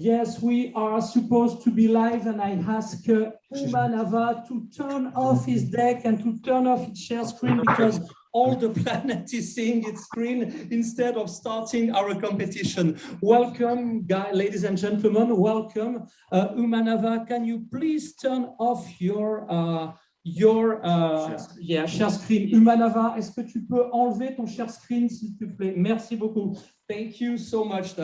Yes, we are supposed to be live, and I ask Umanava to turn off his deck and to turn off its share screen because all the planet is seeing its screen instead of starting our competition. Welcome, ladies and gentlemen, welcome. Umanava, can you please turn off your share screen? Umanava, est-ce que tu peux enlever ton share screen, s'il te plaît? Merci beaucoup. Thank you so much.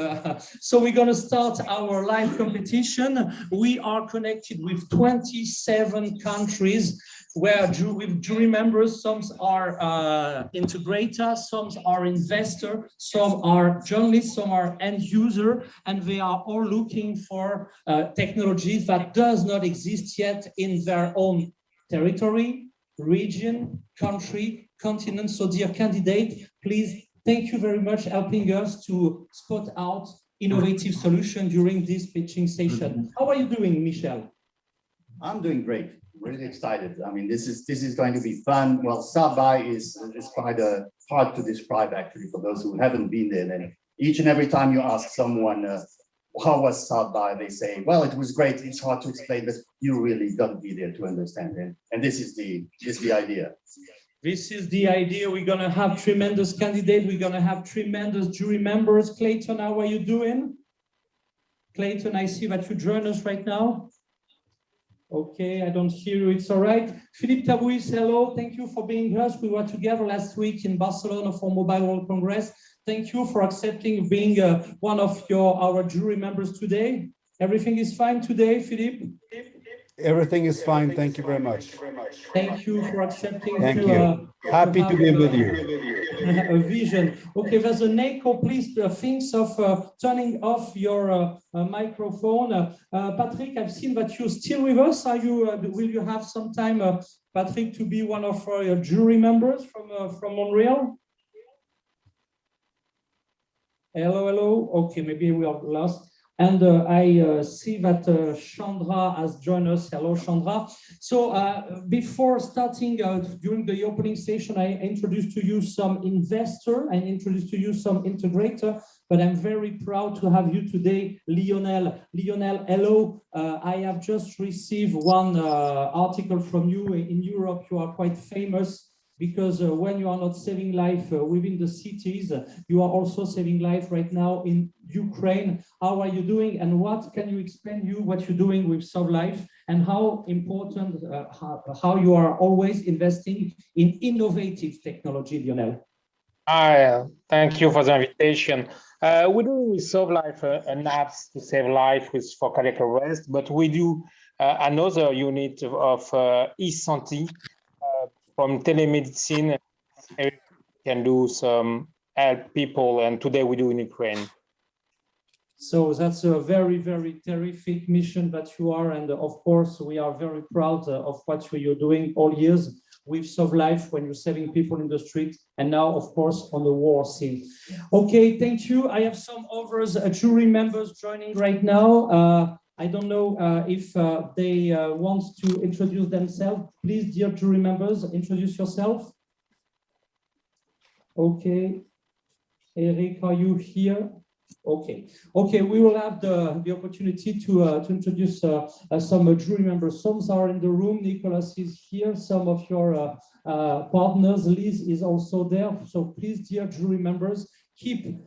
So we're going to start our live competition. We are connected with 27 countries where with jury members, some are integrators, some are investors, some are journalists, some are end user, and they are all looking for technology that does not exist yet in their own territory, region, country, continent. So dear candidate, please, thank you very much helping us to spot out innovative solutions during this pitching session. How are you doing, Michel? I'm doing great. Really excited. I mean, this is going to be fun. Well, South by is quite hard to describe actually for those who haven't been there. And each and every time you ask someone how was South by, they say, well, it was great. It's hard to explain, but you really got to be there to understand it. And this is the idea. This is the idea. We're going to have tremendous candidates. We're going to have tremendous jury members. Clayton, how are you doing? Clayton, I see that you join us right now. Okay, I don't hear you. It's all right. Philippe Tabouis, hello. Thank you for being here. We were together last week in Barcelona for Mobile World Congress. Thank you for accepting being one of our jury members today. Everything is fine today, Philippe? Everything is fine. Thank you very much. Thank you for accepting. Thank you. Happy to be with you. A vision. Okay, there's an echo. Please think of turning off your microphone. Patrick, I've seen that you're still with us. Are you? Will you have some time, Patrick, to be one of our jury members from Montreal? Hello, hello. Okay, maybe we are lost. And I see that Chandra has joined us. Hello, Chandra. So before starting, during the opening session, I introduced to you some investor and introduced to you some integrator, but I'm very proud to have you today, Lionel. Lionel, hello. I have just received one article from you. In Europe, you are quite famous because when you are not saving life within the cities, you are also saving life right now in Ukraine. How are you doing, and what can you explain what you're doing with SovLife, and how important, how you are always investing in innovative technology, Lionel? Hi, thank you for the invitation. We do with SovLife an app to save life for cardiac arrest, but we do another unit of eSanté. From telemedicine, we can do some help people, and today we do in Ukraine. So that's a very, very terrific mission that you are, and of course we are very proud of what you're doing all years with SovLife when you're saving people in the street, and now of course on the war scene. Okay, thank you. I have some others jury members joining right now. I don't know if they want to introduce themselves. Please, dear jury members, introduce yourself. Okay. Eric, are you here? Okay. Okay, we will have the opportunity to introduce some jury members. Some are in the room. Nicolas is here. Some of your partners, Liz is also there. So please, dear jury members, keep in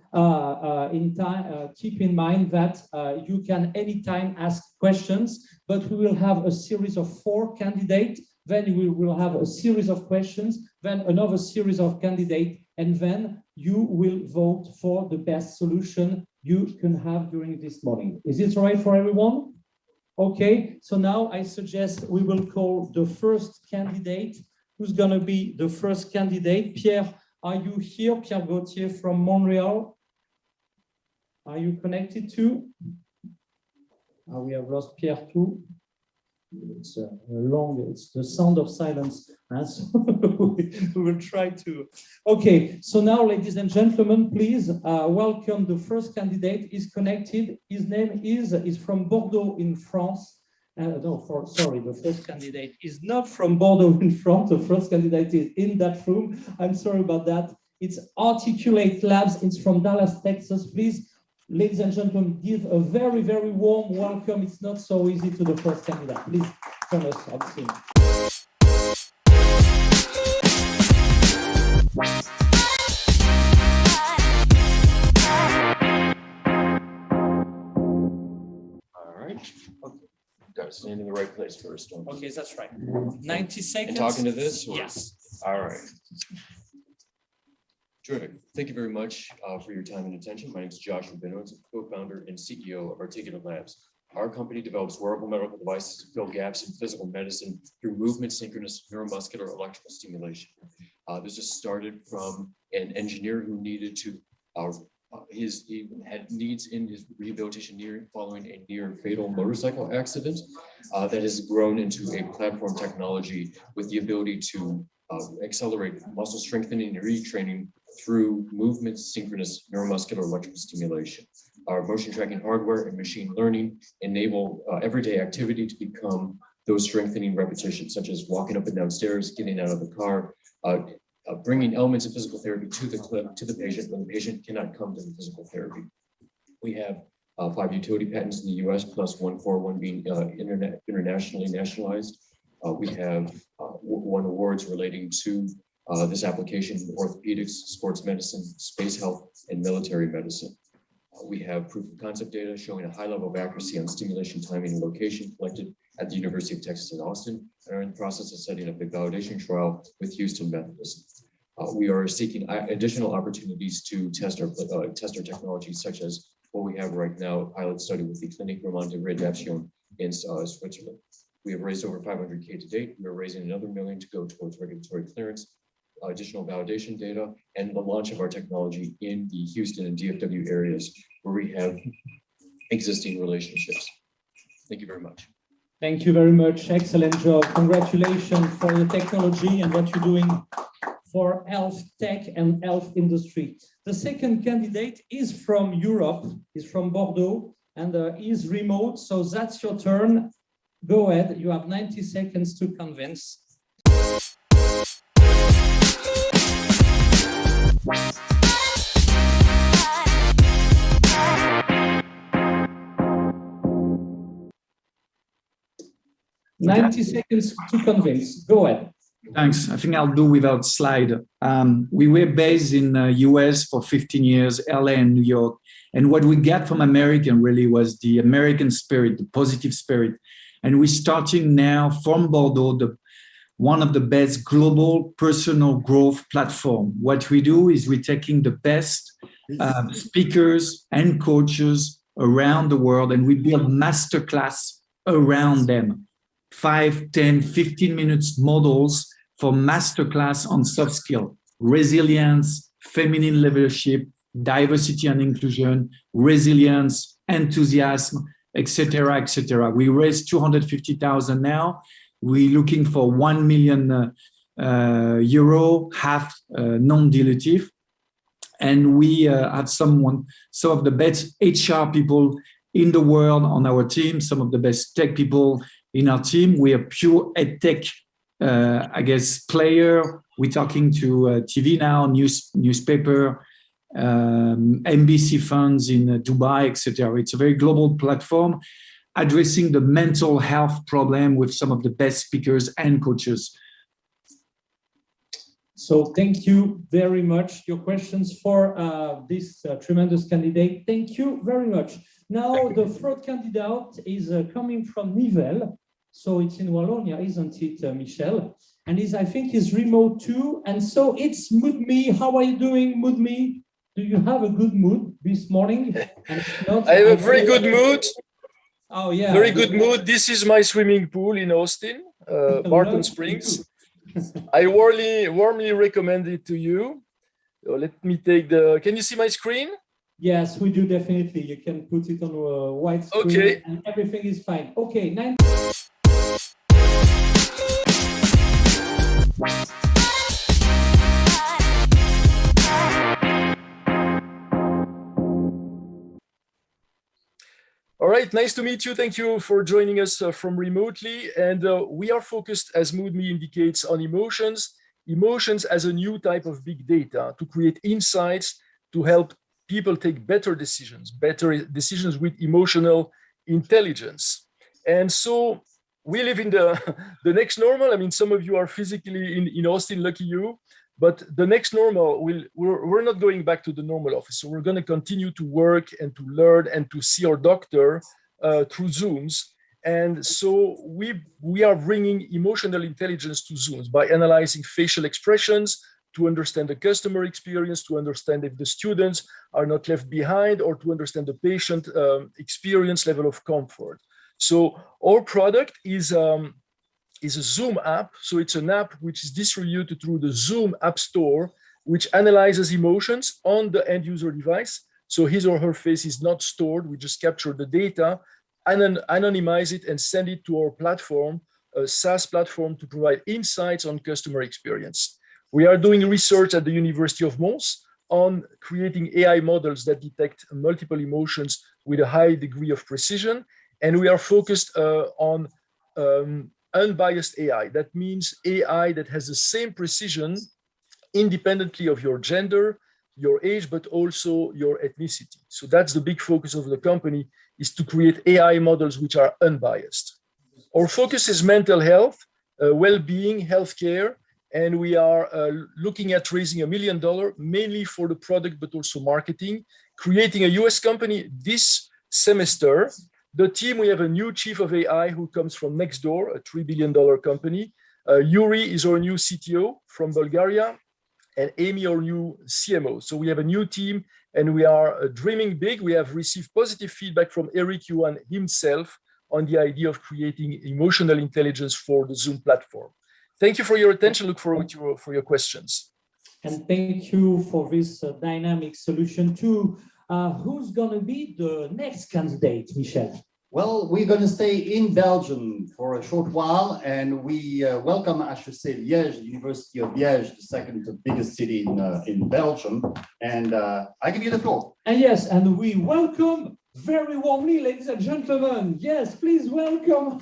mind that you can anytime ask questions, but we will have a series of 4 candidates, then we will have a series of questions, then another series of candidates, and then you will vote for the best solution you can have during this morning. Is it all right for everyone? Okay, so now I suggest we will call the first candidate. Who's going to be the first candidate? Pierre, are you here? Pierre Gauthier from Montreal. Are you connected too? We have lost Pierre too. It's it's the sound of silence. So we will try to. Okay, so now, ladies and gentlemen, please welcome the first candidate. Is connected. His name is from Bordeaux in France. Sorry, the first candidate is not from Bordeaux in France. The first candidate is in that room. I'm sorry about that. It's Articulate Labs. It's from Dallas, Texas. Please ladies and gentlemen, give a very, very warm welcome. It's not so easy to the first candidate. Please join us on scene. All right. Got to stand in the right place first. Don't you? Okay, that's right. 90 seconds. And talking to this? Or? Yes. All right. Terrific. Thank you very much for your time and attention. My name is Joshua Benoit, co-founder and CEO of Articulate Labs. Our company develops wearable medical devices to fill gaps in physical medicine through movement synchronous neuromuscular electrical stimulation. This just started from an engineer who needed to, he had needs in his rehabilitation following a near fatal motorcycle accident that has grown into a platform technology with the ability to accelerate muscle strengthening and retraining through movement synchronous neuromuscular electrical stimulation. Our motion tracking hardware and machine learning enable everyday activity to become those strengthening repetitions, such as walking up and down stairs, getting out of the car, bringing elements of physical therapy to the patient when the patient cannot come to the physical therapy. We have 5 utility patents in the US, plus one core, one being internationally nationalized. We have won awards relating to this application in orthopedics, sports medicine, space health, and military medicine. We have proof of concept data showing a high level of accuracy on stimulation, timing, and location collected at the University of Texas in Austin, and are in the process of setting up a validation trial with Houston Methodist. We are seeking additional opportunities to test our technology, such as what we have right now, a pilot study with the Clinique Romande Réadaptation in Switzerland. We have raised over 500K to date. We are raising another $1 million to go towards regulatory clearance, additional validation data, and the launch of our technology in the Houston and DFW areas where we have existing relationships. Thank you very much. Thank you very much. Excellent job. Congratulations for the technology and what you're doing for health tech and health industry. The second candidate is from Europe, is from Bordeaux, and is remote. So that's your turn. Go ahead. You have 90 seconds to convince. Okay. 90 seconds to convince. Go ahead. Thanks. I think I'll do without slide. We were based in US for 15 years, LA and New York. And what we got from American really was the American spirit, the positive spirit. And we're starting now from Bordeaux, one of the best global personal growth platform. What we do is we're taking the best speakers and coaches around the world, and we build masterclass around them. 5, 10, 15 minutes models for masterclass on soft skill, resilience, feminine leadership, diversity and inclusion, resilience, enthusiasm, etc., etc. We raised 250,000 now. We're looking for 1 million euro, half non-dilutive. And we have some of the best HR people in the world on our team, some of the best tech people in our team. We are pure EdTech, player. We're talking to TV now, newspaper, NBC funds in Dubai, etc. It's a very global platform addressing the mental health problem with some of the best speakers and coaches. So thank you very much. Your questions for this tremendous candidate. Thank you very much. Now the third candidate is coming from Nivelles. So it's in Wallonia, isn't it, Michel? And I think he's remote too. And so it's Moodme. How are you doing, Moodme? Do you have a good mood this morning? And if not, I have a very good mood. Oh yeah. Very good mood. This is my swimming pool in Austin, Barton Springs. I warmly recommend it to you. So let me take can you see my screen? Yes, we do definitely. You can put it on a white screen. Okay. And everything is fine. Okay, 9. All right, nice to meet you. Thank you for joining us from remotely. And we are focused, as Moodme indicates, on emotions as a new type of big data to create insights to help people take better decisions with emotional intelligence. And so we live in the next normal. I mean, some of you are physically in Austin, lucky you, but the next normal, we're not going back to the normal office. So we're going to continue to work and to learn and to see our doctor through Zooms. And so we are bringing emotional intelligence to Zooms by analyzing facial expressions to understand the customer experience, to understand if the students are not left behind, or to understand the patient experience level of comfort. So our product is a Zoom app. So it's an app which is distributed through the Zoom App Store, which analyzes emotions on the end user device. So his or her face is not stored. We just capture the data, anonymize it, and send it to our platform, a SaaS platform, to provide insights on customer experience. We are doing research at the University of Mons on creating AI models that detect multiple emotions with a high degree of precision. And we are focused on unbiased AI. That means AI that has the same precision independently of your gender, your age, but also your ethnicity. So that's the big focus of the company, is to create AI models which are unbiased. Our focus is mental health, well-being, healthcare, and we are looking at raising $1 million, mainly for the product, but also marketing, creating a US company this semester. The team, we have a new chief of AI who comes from Nextdoor, a $3 billion company. Yuri is our new CTO from Bulgaria, and Amy, our new CMO. So we have a new team, and we are dreaming big. We have received positive feedback from Eric Yuan himself on the idea of creating emotional intelligence for the Zoom platform. Thank you for your attention. Look forward to for your questions. And thank you for this dynamic solution too. Who's going to be the next candidate, Michel? Well, we're going to stay in Belgium for a short while, and we welcome HEC Liège, the University of Liège, the second biggest city in Belgium. And I give you the floor. And yes, and we welcome very warmly, ladies and gentlemen. Yes, please welcome.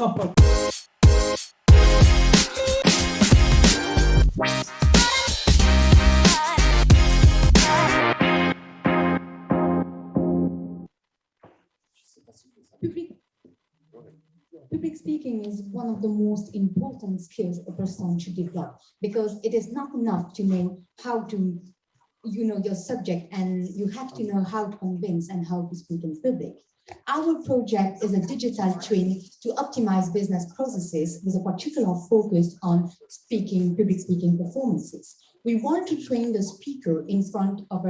Public speaking is one of the most important skills a person should develop, because it is not enough to know how to, your subject, and you have to know how to convince and how to speak in public. Our project is a digital twin to optimize business processes with a particular focus on public speaking performances. We want to train the speaker in front of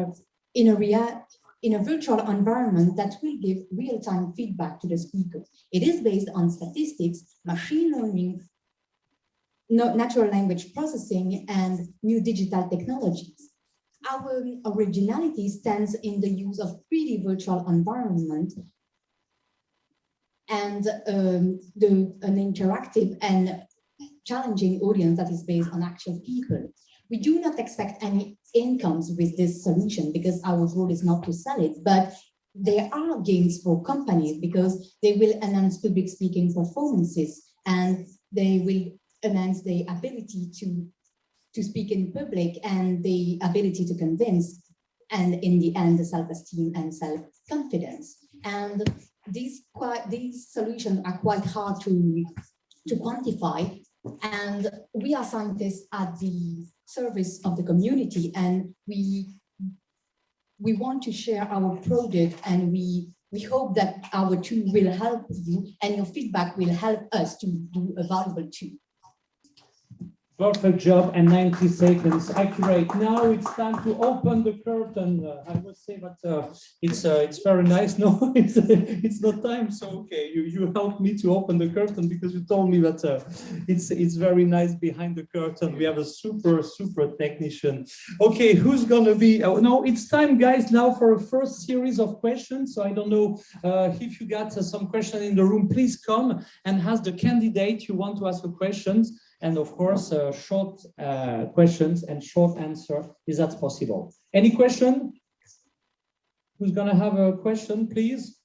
in a virtual environment that will give real-time feedback to the speaker. It is based on statistics, machine learning, natural language processing, and new digital technologies. Our originality stands in the use of 3D virtual environment and an interactive and challenging audience that is based on actual people. We do not expect any incomes with this solution because our goal is not to sell it, but there are gains for companies because they will enhance public speaking performances, and they will enhance the ability to speak in public and the ability to convince, and in the end, the self-esteem and self-confidence. And these solutions are quite hard to quantify. And we are scientists at the service of the community, and we want to share our product, and we hope that our tool will help you, and your feedback will help us to do a valuable tool. Perfect job, and 90 seconds accurate. Now it's time to open the curtain. I would say that it's very nice. No, it's not time. So okay, you helped me to open the curtain because you told me that it's very nice behind the curtain. We have a super technician. Okay, who's gonna be? No, it's time, guys, now for a first series of questions. So I don't know if you got some question in the room. Please come and ask the candidate you want to ask a questions. And of course, short questions and short answer, is that possible? Any question? Who's gonna have a question, please?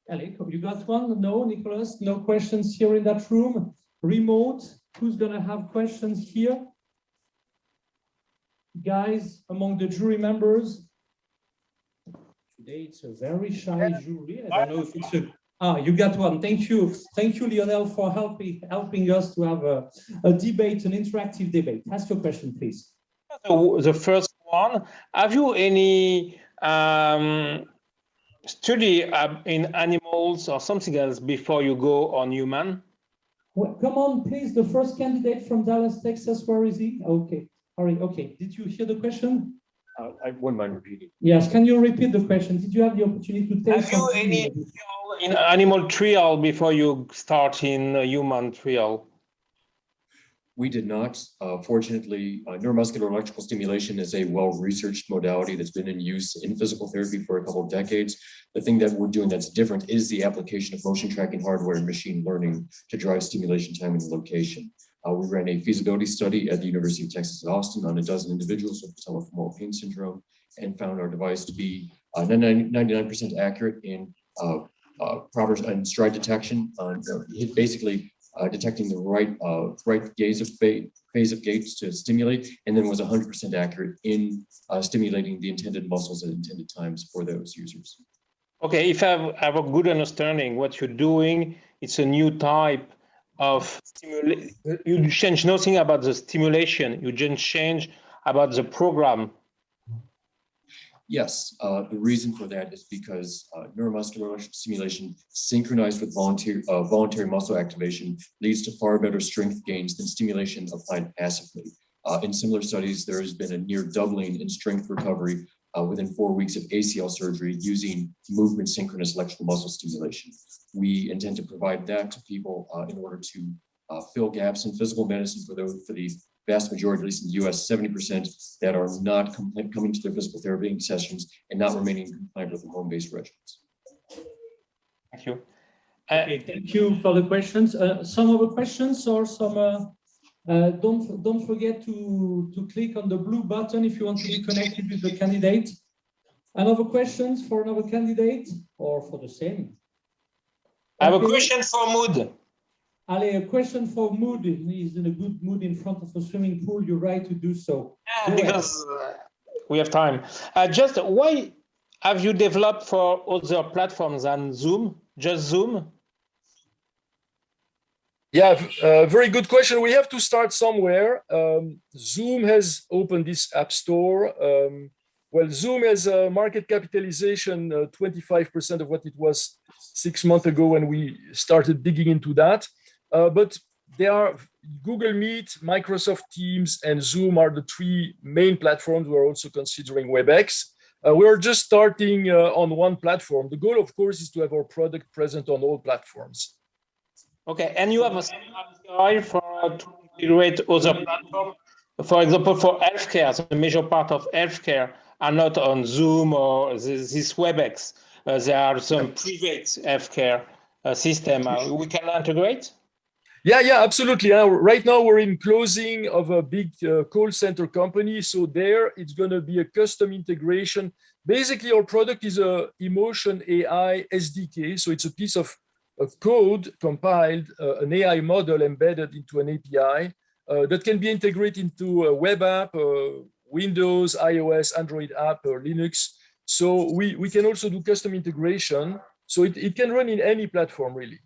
Alec, you got one? No, Nicholas, no questions here in that room. Remote, who's gonna have questions here? guys among the jury members? Today it's a very shy jury. I don't know if it's a... you got one. Thank you. Thank you, Lionel, for helping us to have a debate, an interactive debate. Ask your question, please. The first one, have you any study in animals or something else before you go on human? Well, come on, please. The first candidate from Dallas, Texas. Where is he? Okay. All right. Okay. Did you hear the question? I wouldn't mind repeating. Yes. Can you repeat the question? Did you have the opportunity to take? Have you any in animal trial before you start in human trial? We did not. Fortunately, neuromuscular electrical stimulation is a well-researched modality that's been in use in physical therapy for a couple of decades. The thing that we're doing that's different is the application of motion tracking hardware and machine learning to drive stimulation time and location. We ran a feasibility study at the University of Texas at Austin on 12 individuals with patellofemoral pain syndrome and found our device to be 99% accurate in proper and stride detection, basically detecting the right phase of gaits to stimulate, and then was 100% accurate in stimulating the intended muscles at intended times for those users. Okay, if I have a good understanding, what you're doing, it's a new type of stimulation. You change nothing about the stimulation, you just change about the program. Yes, the reason for that is because neuromuscular stimulation synchronized with voluntary muscle activation leads to far better strength gains than stimulation applied passively. In similar studies, there has been a near doubling in strength recovery within 4 weeks of ACL surgery using movement synchronous electrical muscle stimulation. We intend to provide that to people in order to fill gaps in physical medicine for the vast majority, at least in the US, 70% that are not coming to their physical therapy sessions and not remaining compliant with the home-based regimens. Thank you. Okay, thank you for the questions. Some other questions or some, don't forget to click on the blue button if you want to be connected with the candidate. Another questions for another candidate or for the same? I have a question for Mood. Ali, a question for Mood. He's in a good mood in front of a swimming pool. You're right to do so. Yeah, because we have time. Just why have you developed for other platforms than Zoom? Just Zoom? Yeah, very good question. We have to start somewhere. Zoom has opened this app store. Well, Zoom has a market capitalization 25% of what it was 6 months ago when we started digging into that. But there are Google Meet, Microsoft Teams, and Zoom are the 3 main platforms. We're also considering WebEx. We're just starting on one platform. The goal, of course, is to have our product present on all platforms. Okay, and you have a API for to integrate other platforms. For example, for healthcare, the major part of healthcare are not on Zoom or this WebEx. There are some private healthcare system. We can integrate. Yeah, absolutely. Right now we're in closing of a big call center company. So there it's going to be a custom integration. Basically, our product is a Emotion AI SDK. So it's a piece of code compiled, an AI model embedded into an API that can be integrated into a web app, Windows, iOS, Android app, or Linux. So we can also do custom integration. So it can run in any platform, really.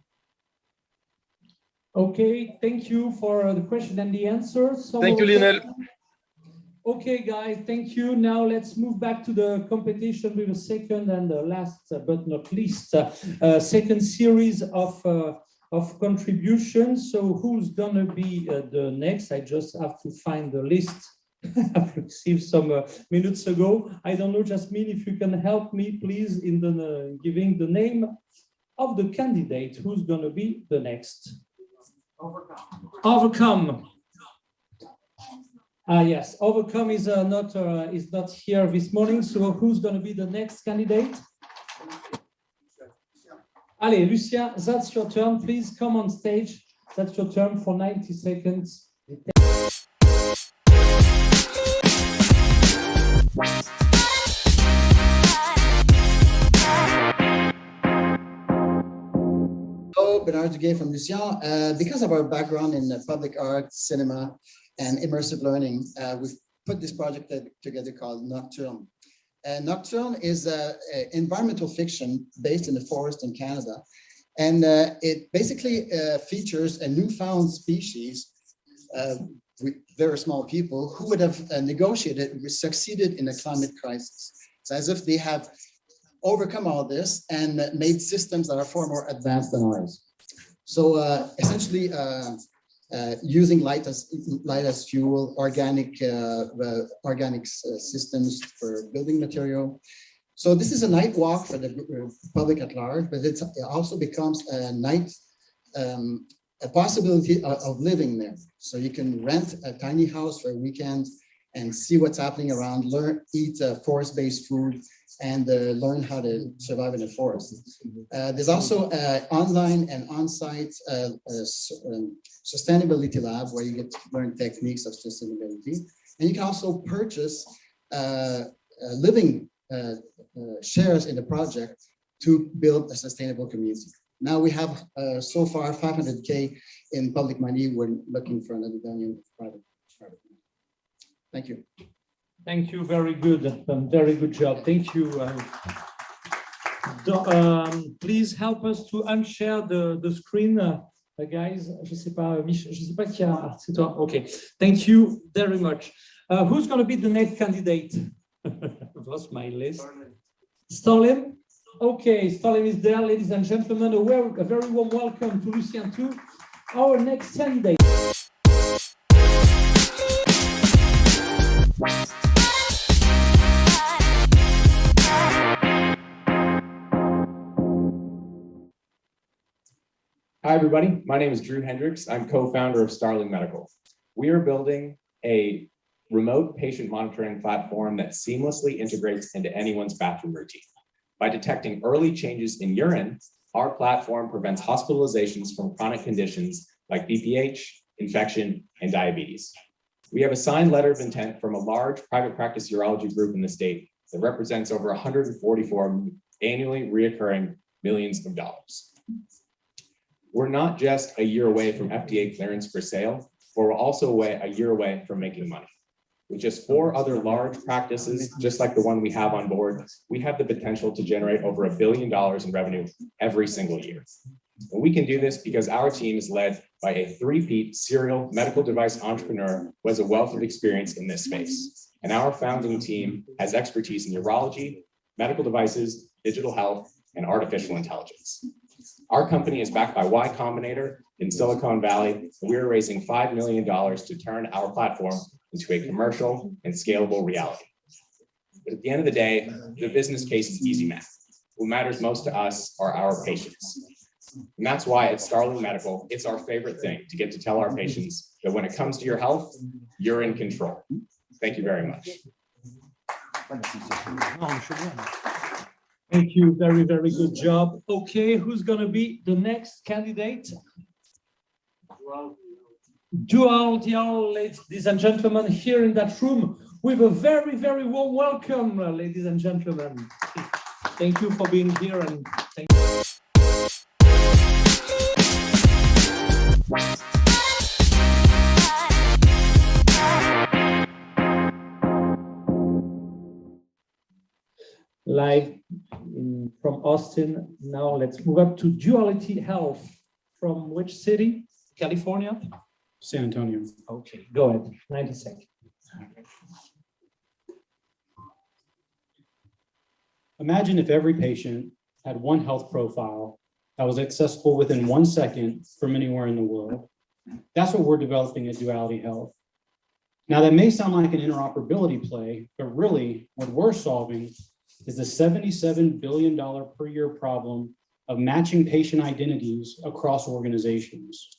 Okay, thank you for the question and the answer. Thank you, Lionel. Okay, guys, thank you. Now let's move back to the competition with the second and the last, but not least, second series of contributions. So who's gonna be the next? I just have to find the list. I've received some minutes ago. I don't know, Jasmine, if you can help me, please, in the giving the name of the candidate. Who's gonna be the next? Overcome. Yes, Overcome is not here this morning. So who's going to be the next candidate? Allez, Lucien, that's your turn. Please come on stage. That's your turn for 90 seconds. Bernard Duguay from Lucien. Because of our background in public art, cinema, and immersive learning, we've put this project together called Nocturne. And Nocturne is an environmental fiction based in the forest in Canada. And it basically features a newfound species with very small people who would have succeeded in a climate crisis. It's as if they have overcome all this and made systems that are far more advanced than ours. So essentially, using light as fuel, organic systems for building material. So this is a night walk for the public at large, but it also becomes a night, a possibility of living there. So you can rent a tiny house for a weekend and see what's happening around, eat forest-based food, and learn how to survive in the forest. There's also an online and on-site sustainability lab where you get to learn techniques of sustainability. And you can also purchase living shares in the project to build a sustainable community. Now we have so far 500K in public money. We're looking for another billion private. Thank you. Thank you. Very good. Very good job. Thank you. Please help us to unshare the screen, guys. Je sais pas qui a. C'est toi. Okay. Thank you very much. Who's going to be the next candidate? I've lost my list. Stalin. Okay, Stalin is there, ladies and gentlemen. A very warm welcome to Lucien too, our next candidate. Hi, everybody. My name is Drew Hendricks. I'm co-founder of Starling Medical. We are building a remote patient monitoring platform that seamlessly integrates into anyone's bathroom routine. By detecting early changes in urine, our platform prevents hospitalizations from chronic conditions like BPH, infection, and diabetes. We have a signed letter of intent from a large private practice urology group in the state that represents over 144 annually reoccurring millions of dollars. We're not just a year away from FDA clearance for sale, but we're also a year away from making money. With just 4 other large practices, just like the one we have on board, we have the potential to generate over $1 billion in revenue every single year. And we can do this because our team is led by a 3-peat serial medical device entrepreneur who has a wealth of experience in this space. And our founding team has expertise in urology, medical devices, digital health, and artificial intelligence. Our company is backed by Y Combinator in Silicon Valley, and we're raising $5 million to turn our platform into a commercial and scalable reality. But at the end of the day, the business case is easy math. What matters most to us are our patients. And that's why at Starling Medical, it's our favorite thing to get to tell our patients that when it comes to your health, you're in control. Thank you very much. Thank you. Very, very good job. Okay, who's going to be the next candidate? Dual, ladies and gentlemen, here in that room with a very, very warm welcome, ladies and gentlemen. Thank you for being here and thank you. Live from Austin. Now let's move up to Duality Health. From which city? California? San Antonio. Okay, go ahead. 90 seconds. Imagine if every patient had one health profile that was accessible within 1 second from anywhere in the world. That's what we're developing at Duality Health. Now, that may sound like an interoperability play, but really what we're solving is the $77 billion per year problem of matching patient identities across organizations.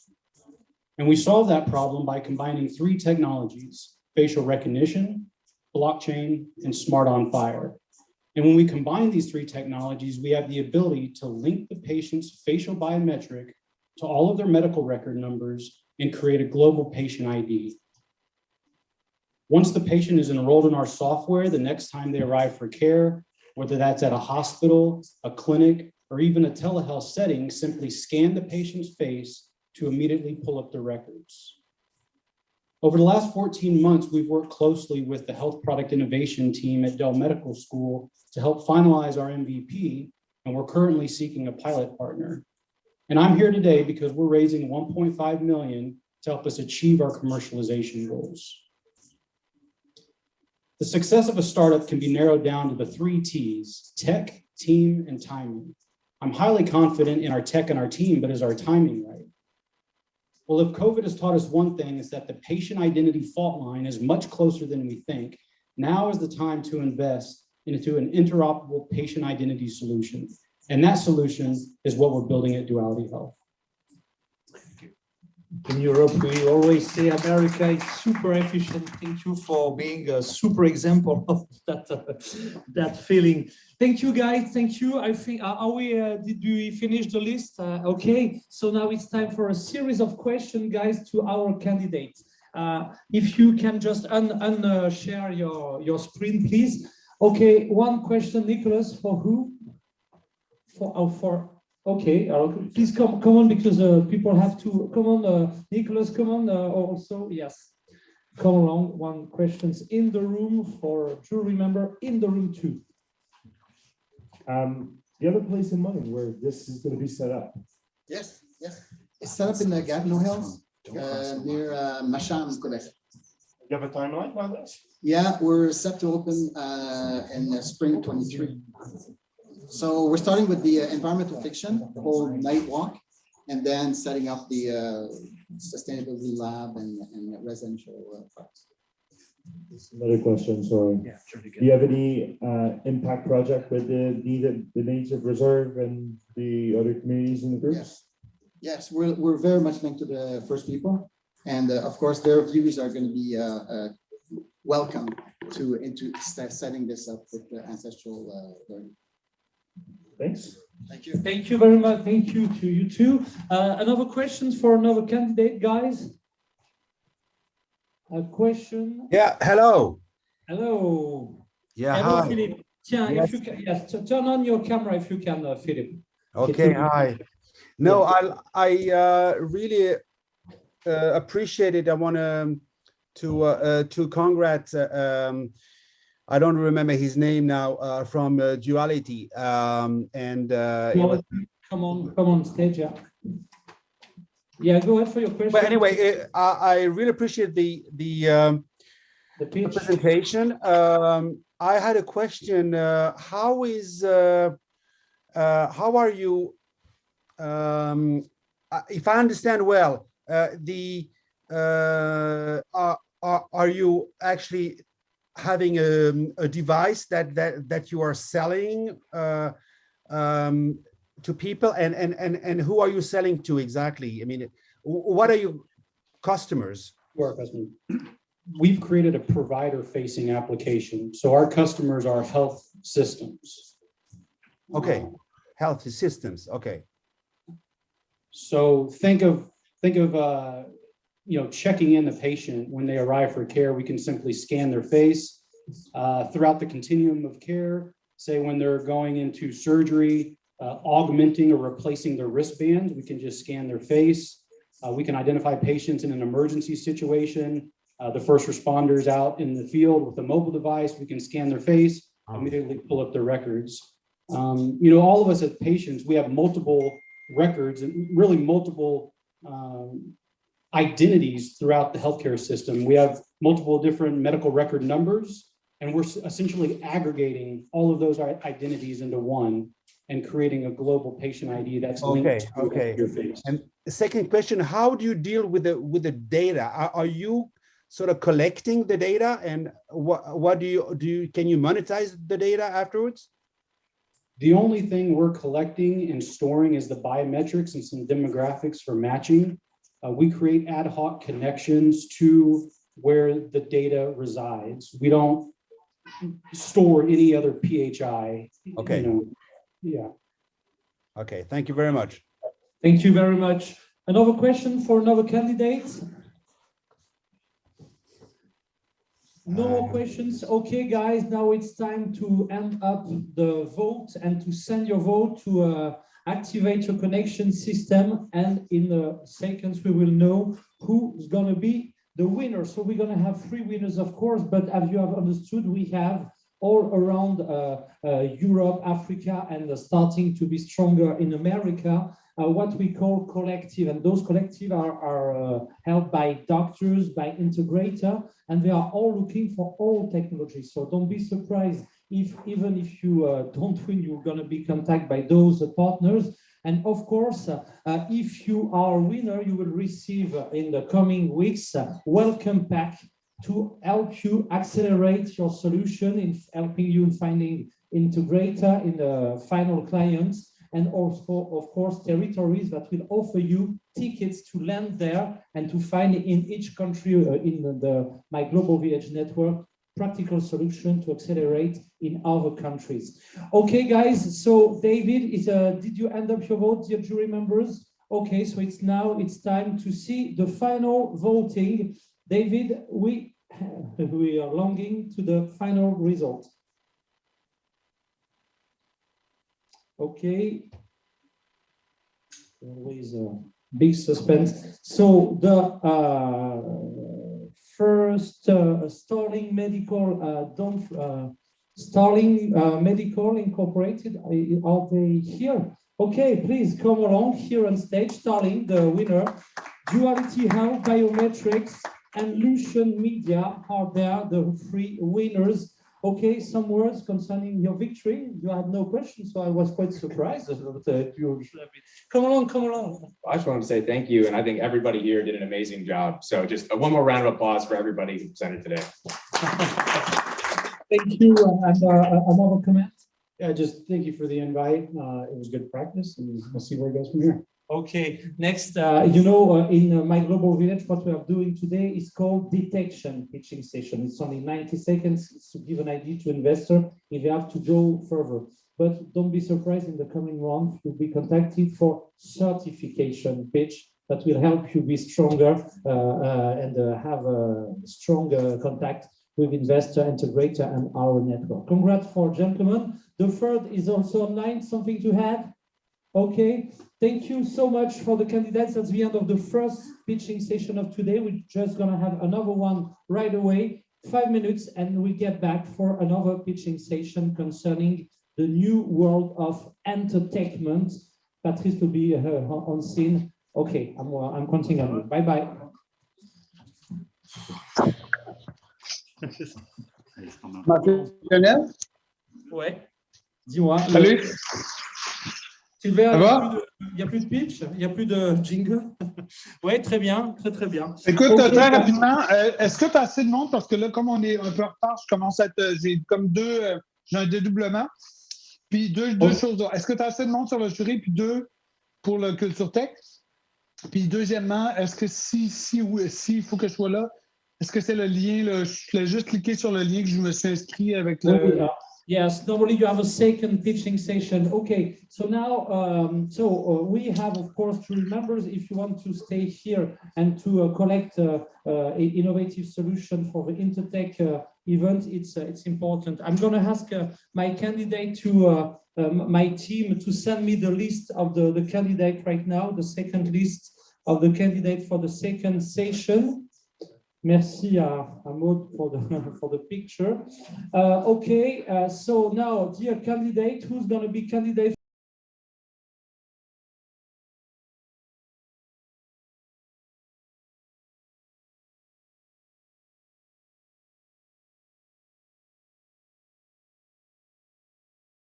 And we solve that problem by combining 3 technologies: facial recognition, blockchain, and smart on fire. And when we combine these 3 technologies, we have the ability to link the patient's facial biometric to all of their medical record numbers and create a global patient ID. Once the patient is enrolled in our software, the next time they arrive for care, whether that's at a hospital, a clinic, or even a telehealth setting, simply scan the patient's face to immediately pull up the records. Over the last 14 months, we've worked closely with the health product innovation team at Dell Medical School to help finalize our MVP, and we're currently seeking a pilot partner. And I'm here today because we're raising 1.5 million to help us achieve our commercialization goals. The success of a startup can be narrowed down to the 3 T's: tech, team, and timing. I'm highly confident in our tech and our team, but is our timing right? Well, if COVID has taught us one thing, is that the patient identity fault line is much closer than we think. Now is the time to invest into an interoperable patient identity solution. And that solution is what we're building at Duality Health. In Europe, we always say America is super efficient. Thank you for being a super example of that feeling. Thank you, guys. Thank you. I think, did we finish the list? Okay, so now it's time for a series of questions, guys, to our candidates. If you can just share your screen, please. Okay, one question, Nicholas, for who? Okay, please come on, because people have to come on. Nicholas, come on. Also, yes, come along. One questions in the room for jury member in the room too. Do you have a place in mind where this is going to be set up? Yes. It's set up in the Gatineau Hills, near Macham, Quebec. Do you have a timeline on this? Yeah, we're set to open in spring 23. So we're starting with the environmental fiction, the whole night walk, and then setting up the sustainability lab and residential parts. Another question, sorry. Yeah, sure. Do you have any impact project with the Native Reserve and the other communities in the groups? Yes, we're very much linked to the First People, and of course their views are going to be welcome into setting this up with the ancestral learning. Thanks. Thank you. Thank you very much. Thank you to you too. Another question for another candidate, guys. A question. Yeah, hello. Hello. Yeah, hello, hi. Philippe. Tiens, Yes. if you can, yes, turn on your camera if you can, Philippe. Okay, hi. No, I really appreciate it. I want to congrat. I don't remember his name now, from Duality, and come on stage, yeah. Yeah, go ahead for your question. But anyway, I really appreciate the presentation. I had a question. How are you? If I understand well, are you actually having a device that you are selling to people, and who are you selling to exactly? I mean, what are your customers? We've created a provider-facing application, so our customers are health systems. Okay, health systems. Okay. So think of checking in the patient when they arrive for care. We can simply scan their face throughout the continuum of care. Say when they're going into surgery, augmenting or replacing their wristband, we can just scan their face. We can identify patients in an emergency situation. The first responders out in the field with a mobile device, we can scan their face, immediately pull up their records. All of us as patients, we have multiple records and really multiple identities throughout the healthcare system. We have multiple different medical record numbers, and we're essentially aggregating all of those identities into one and creating a global patient ID that's linked to your face. And the second question: how do you deal with the data? Are you sort of collecting the data, and what do you can you monetize the data afterwards? The only thing we're collecting and storing is the biometrics and some demographics for matching. We create ad hoc connections to where the data resides. We don't store any other PHI. Okay. Yeah. Okay, thank you very much. Thank you very much. Another question for another candidate? No more questions. Okay, guys, now it's time to end up the vote and to send your vote to activate your connection system. And in seconds, we will know who's going to be the winners. So we're going to have 3 winners, of course, but as you have understood, we have all around Europe, Africa, and starting to be stronger in America, what we call collective. And those collective are held by doctors, by integrator, and they are all looking for all technologies. So don't be surprised if even if you don't win, you're going to be contacted by those partners. And of course, if you are a winner, you will receive in the coming weeks welcome pack to help you accelerate your solution in helping you in finding integrator in the final clients, and also, of course, territories that will offer you tickets to land there and to find in each country in the My Global Village network practical solution to accelerate in other countries. Okay, guys. So, David, did you end up your vote, dear jury members? Okay, so it's time to see the final voting. David, we are longing to the final result. Okay. Always a big suspense. So the first Starling Medical, Starling Medical Incorporated, are they here? Okay, please come along here on stage. Starling, the winner. Duality Health, Biometrics, and Lucian Media are there, the 3 winners. Okay, some words concerning your victory. You had no questions, so I was quite surprised. Come along, come along. I just wanted to say thank you, and I think everybody here did an amazing job. So just one more round of applause for everybody who presented today. Thank you. And another comment? Yeah, just thank you for the invite. It was good practice, and we'll see where it goes from here. Okay, next, in My Global Village, what we are doing today is called detection pitching session. It's only 90 seconds. It's to give an idea to investor if they have to go further. But don't be surprised, in the coming round, you'll be contacted for certification pitch that will help you be stronger and have a stronger contact with investor, integrator, and our network. Congrats for gentlemen. The third is also online. Something to add? Okay, thank you so much for the candidates. That's the end of the first pitching session of today. We're just gonna have another one right away, 5 minutes, and we get back for another pitching session concerning the new world of entertainment. Patrice will be on scene. Okay, I'm counting on you. Bye-bye. Lionel? Ouais. Dis-moi. Salut. Sylvain, il n'y a plus de pitch, il n'y a plus de jingle. Oui, très bien, très bien. Écoute, okay, très rapidement, est-ce que tu as assez de monde? Parce que là, comme on est un peu en retard, je commence à être. J'ai comme j'ai un dédoublement. Puis deux choses. Est-ce que tu as assez de monde sur le jury? Puis 2 pour le Culture Tech? Puis deuxièmement, est-ce que s'il faut que je sois là, est-ce que c'est le lien? Je voulais juste cliquer sur le lien que je me suis inscrit avec le. Yes, normally you have a second pitching session. Okay, so now, we have, of course, jury members. If you want to stay here and to collect innovative solution for the Intertech event, it's important. I'm going to ask my candidate to my team to send me the list of the candidate right now, the second list of the candidate for the second session. Merci à Maud for the picture. Okay, so now, dear candidate, who's going to be candidate